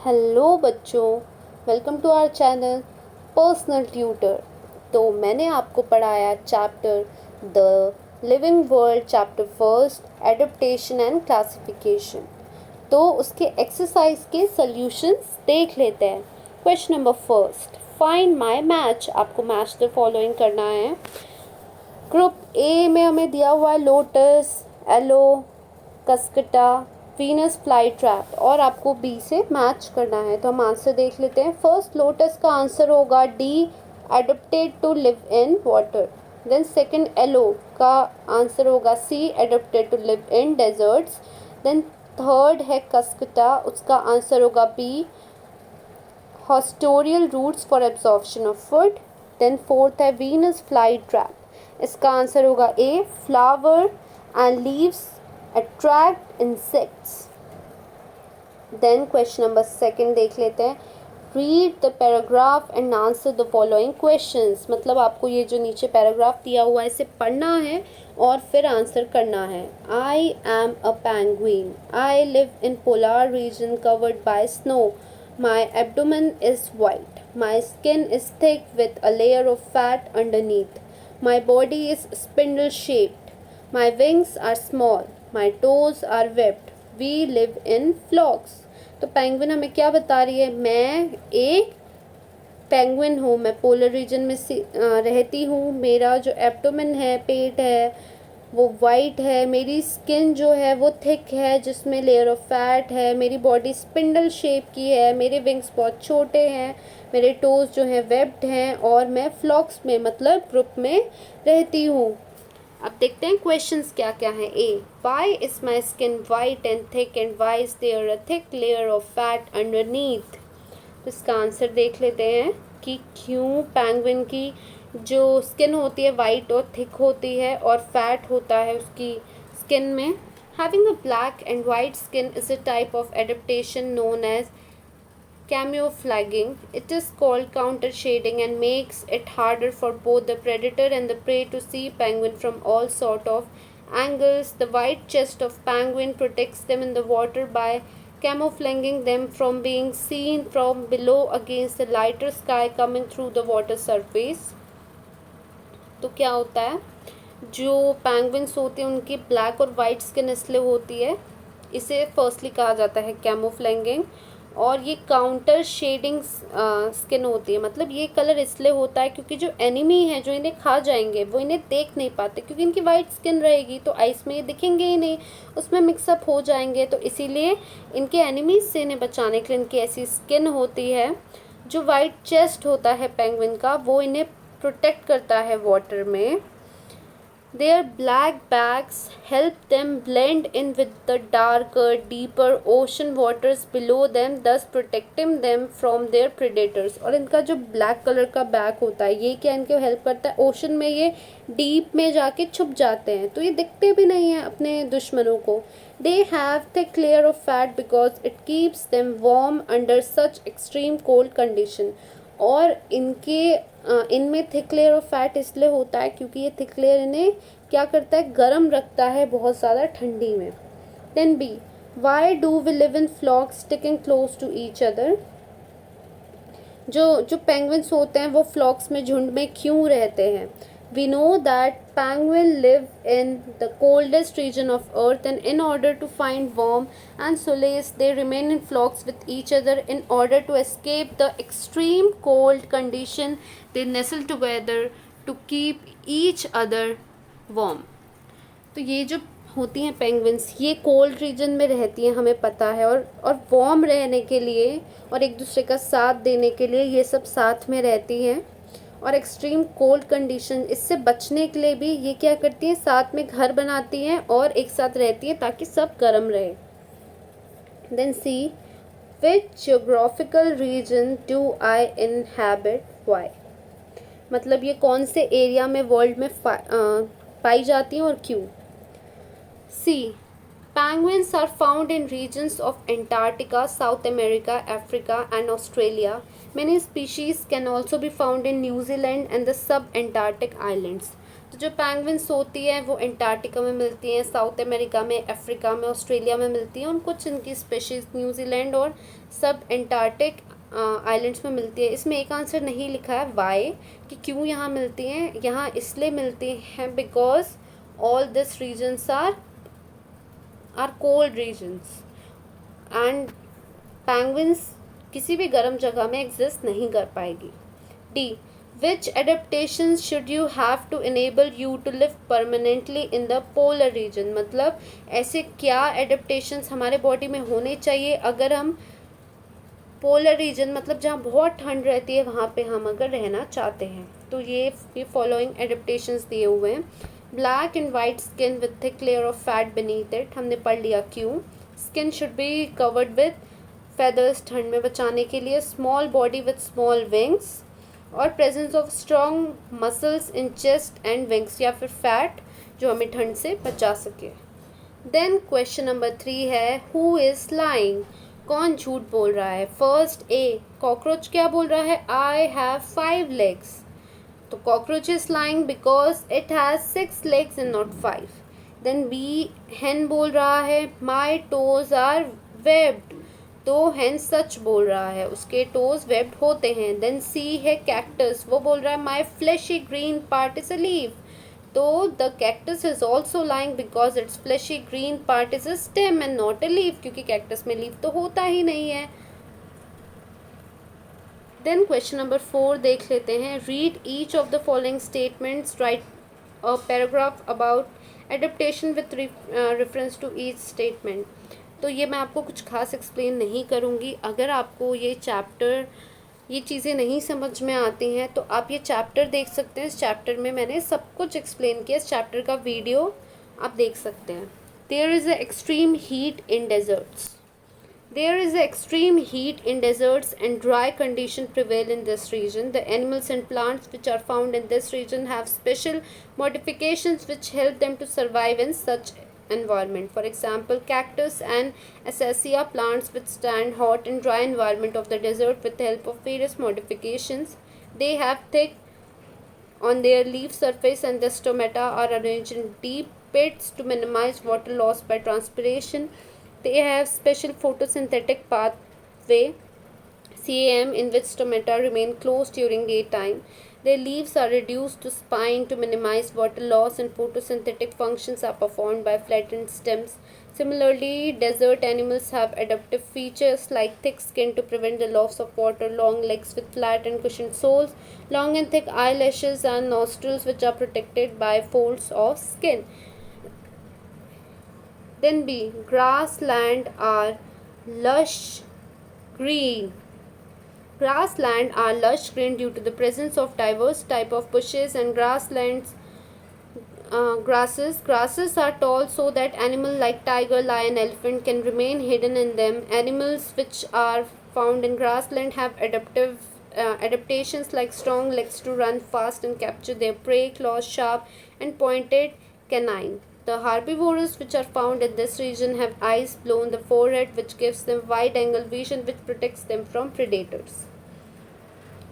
Hello बच्चों, welcome to our channel personal tutor. तो मैंने आपको पढ़ाया chapter the living world, chapter first adaptation and classification. तो उसके एक्सरसाइज के सॉल्यूशंस देख लेते हैं। Question number first, find my match. आपको मैच द फॉलोइंग करना है। ग्रुप ए में हमें दिया हुआ है lotus, aloe, cuscuta, venus fly trap, और आपको बी से मैच करना है। तो हम आंसर देख लेते हैं। फर्स्ट लोटस का आंसर होगा D, adapted to live in water. Then second aloe का आंसर होगा C, adapted to live in deserts. Then third है कस्कटा, उसका आंसर होगा B, haustorial roots for absorption of food. Then fourth है Venus fly trap, इसका answer होगा A, flower and leaves attract insects. Then question number second देख लेते हैं। Read the paragraph and answer the following questions. मतलब आपको ये जो नीचे पैराग्राफ दिया हुआ है इसे पढ़ना है और फिर आंसर करना है। I am a penguin, I live in polar region covered by snow, my abdomen is white, my skin is thick with a layer of fat underneath, my body is spindle shaped, my wings are small, my toes are webbed, we live in flocks. तो penguin हमें क्या बता रही है? मैं एक penguin हूँ, मैं पोलर रीजन में रहती हूँ, मेरा जो एब्डोमेन है, पेट है, वो वाइट है, मेरी स्किन जो है वो थिक है जिसमें लेयर ऑफ फैट है, मेरी बॉडी स्पिंडल शेप की है, मेरे विंग्स बहुत छोटे हैं, मेरे टोज जो हैं वेब्ड हैं, और मैं फ्लॉक्स में मतलब ग्रुप में रहती हूँ। अब देखते हैं क्वेश्चंस क्या क्या हैं। A, why is my skin white and thick and why is there a thick layer of fat underneath. तो इसका आंसर देख लेते हैं कि क्यों पेंगुइन की जो स्किन होती है वाइट और थिक होती है और फैट होता है उसकी स्किन में। Having a black and white skin is a type of adaptation known as camouflaging. It is called counter shading and makes it harder for both the predator and the prey to see penguin from all sort of angles. The white chest of penguin protects them in the water by camouflaging them from being seen from below against the lighter sky coming through the water surface. तो क्या होता है, जो penguins होते हैं उनकी black और white skin इसलिए होती है, इसे फर्स्टली कहा जाता है कैमोफ्लेंगिंग, और ये काउंटर शेडिंग स्किन होती है। मतलब ये कलर इसलिए होता है क्योंकि जो एनिमी है जो इन्हें खा जाएंगे वो इन्हें देख नहीं पाते, क्योंकि इनकी वाइट स्किन रहेगी तो आइस में ये दिखेंगे ही नहीं, उसमें मिक्सअप हो जाएंगे। तो इसीलिए इनके एनिमीज से इन्हें बचाने के लिए इनकी ऐसी स्किन होती है। जो वाइट चेस्ट होता है पेंगुइन का वो इन्हें प्रोटेक्ट करता है वाटर में। Their black backs help them blend in with the darker, deeper ocean waters below them, thus protecting them from their predators. और इनका जो ब्लैक कलर का बैक होता है ये क्या इनको हेल्प करता है? ओशन में ये डीप में जाके छुप जाते हैं तो ये दिखते भी नहीं हैं अपने दुश्मनों को। They have thick layer of fat because it keeps them warm under such extreme cold condition. और इनमें थिक लेयर ऑफ फैट इसलिए होता है क्योंकि ये थिक लेयर इन्हें क्या करता है? गर्म रखता है बहुत ज़्यादा ठंडी में। Then B, why do we live in flocks sticking close to each other. जो जो पेंगुइन्स होते हैं वो फ्लॉक्स में झुंड में क्यों रहते हैं? We know that penguins live in the coldest region of earth, and in order to find warmth and solace they remain in flocks with each other. In order to escape the extreme cold condition they nestle together to keep each other warm. तो ये जो होती हैं penguins ये cold region में रहती हैं, हमें पता है, और वार्म रहने के लिए और एक दूसरे का साथ देने के लिए ये सब साथ में रहती हैं। और एक्सट्रीम कोल्ड कंडीशन इससे बचने के लिए भी ये क्या करती हैं? साथ में घर बनाती हैं और एक साथ रहती हैं ताकि सब गर्म रहे। Then C, which geographical region do I inhabit, why. मतलब ये कौन से एरिया में वर्ल्ड में पाई जाती हैं और क्यों? सी, penguins are found in regions of Antarctica, South America, Africa, and Australia. Many species can also be found in New Zealand and the sub-Antarctic islands. तो जो पैंगविन्स होती हैं वो अंटार्कटिका में मिलती हैं, साउथ अमेरिका में, अफ्रीका में, ऑस्ट्रेलिया में मिलती हैं, और कुछ इनकी स्पेशीज़ न्यूजीलैंड और सब अंटार्कटिक आइलैंड्स में मिलती है। इसमें एक आंसर नहीं लिखा है वाई, कि क्यों यहाँ मिलती हैं। यहाँ इसलिए मिलती हैं because all this regions are cold regions and penguins किसी भी गर्म जगह में एग्जिस्ट नहीं कर पाएगी। D, which adaptations should you have to enable you to live permanently in the polar region, मतलब ऐसे क्या एडेप्टेशंस हमारे बॉडी में होने चाहिए अगर हम पोलर रीजन, मतलब जहाँ बहुत ठंड रहती है, वहाँ पे हम अगर रहना चाहते हैं। तो ये फॉलोइंग एडेप्टेशंस दिए हुए हैं। Black and white skin with thick layer of fat beneath it, हमने पढ़ लिया क्यों। Skin should be covered with feathers, ठंड में बचाने के लिए। Small body with small wings, और presence of strong muscles in chest and wings, या फिर फैट जो हमें ठंड से बचा सके। देन क्वेश्चन नंबर 3 है, हु इज लाइंग, कौन झूठ बोल रहा है। फर्स्ट ए, कॉकरोच क्या बोल रहा है, आई हैव 5 legs, तो cockroach is lying because it has 6 legs and not 5। Then B, hen बोल रहा है माई टोज आर वेब्ड, तो हेन सच बोल रहा है, उसके टोज वेब्ड होते हैं। देन सी है कैक्टस, वो बोल रहा है my fleshy green part is a leaf, तो the cactus is also lying because its fleshy green part is a stem and not a leaf, क्योंकि cactus में leaf तो होता ही नहीं है। Then question number 4 देख लेते हैं। Read each of the following statements, write a paragraph about adaptation with reference to each statement। तो ये मैं आपको कुछ खास एक्सप्लेन नहीं करूँगी। अगर आपको ये चीज़ें नहीं समझ में आती हैं तो आप ये चैप्टर देख सकते हैं। इस चैप्टर में मैंने सब कुछ एक्सप्लेन किया, इस चैप्टर का वीडियो आप देख सकते हैं। There is a extreme heat in deserts, there is extreme heat in deserts and dry conditions prevail in this region. The animals and plants which are found in this region have special modifications which help them to survive in such environment. For example, cactus and acacia plants withstand hot and dry environment of the desert with the help of various modifications. They have thick on their leaf surface and the stomata are arranged in deep pits to minimize water loss by transpiration. They have special photosynthetic pathway CAM in which stomata remain closed during daytime. Their leaves are reduced to spine to minimize water loss and photosynthetic functions are performed by flattened stems. Similarly, desert animals have adaptive features like thick skin to prevent the loss of water, long legs with flat and cushioned soles, long and thick eyelashes and nostrils which are protected by folds of skin. Then B, grassland are lush green. Grassland are lush green due to the presence of diverse type of bushes and grasslands. Grasses are tall so that animals like tiger, lion, elephant can remain hidden in them. Animals which are found in grassland have adaptations like strong legs to run fast and capture their prey, claws sharp and pointed canine. The herbivores which are found in this region have eyes below the forehead which gives them wide-angle vision which protects them from predators.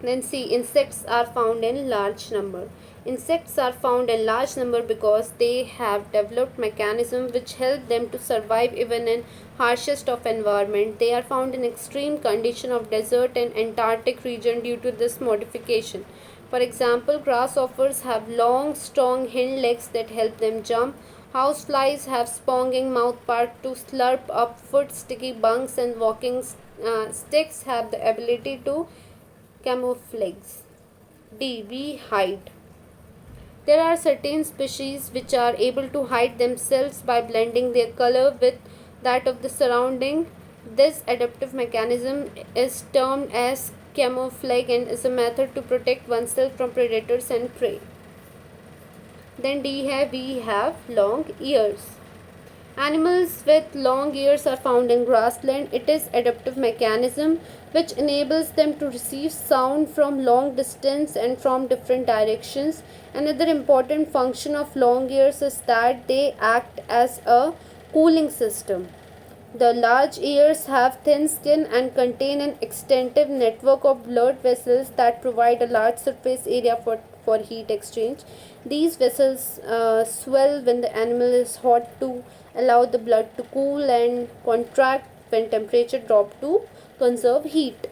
Then C, insects are found in large number. Insects are found in large number because they have developed mechanisms which help them to survive even in harshest of environment. They are found in extreme condition of desert and Antarctic region due to this modification. For example, grasshoppers have long, strong hind legs that help them jump. Houseflies have sponging mouth part to slurp up food. Sticky bugs and walking sticks have the ability to camouflage. D, we hide. There are certain species which are able to hide themselves by blending their color with that of the surrounding. This adaptive mechanism is termed as camouflage and is a method to protect oneself from predators and prey. Then D है, we have long ears. Animals with long ears are found in grassland. It is adaptive mechanism which enables them to receive sound from long distance and from different directions. Another important function of long ears is that they act as a cooling system. The large ears have thin skin and contain an extensive network of blood vessels that provide a large surface area for heat exchange. These vessels swell when the animal is hot to allow the blood to cool, and contract when temperature drop to conserve heat.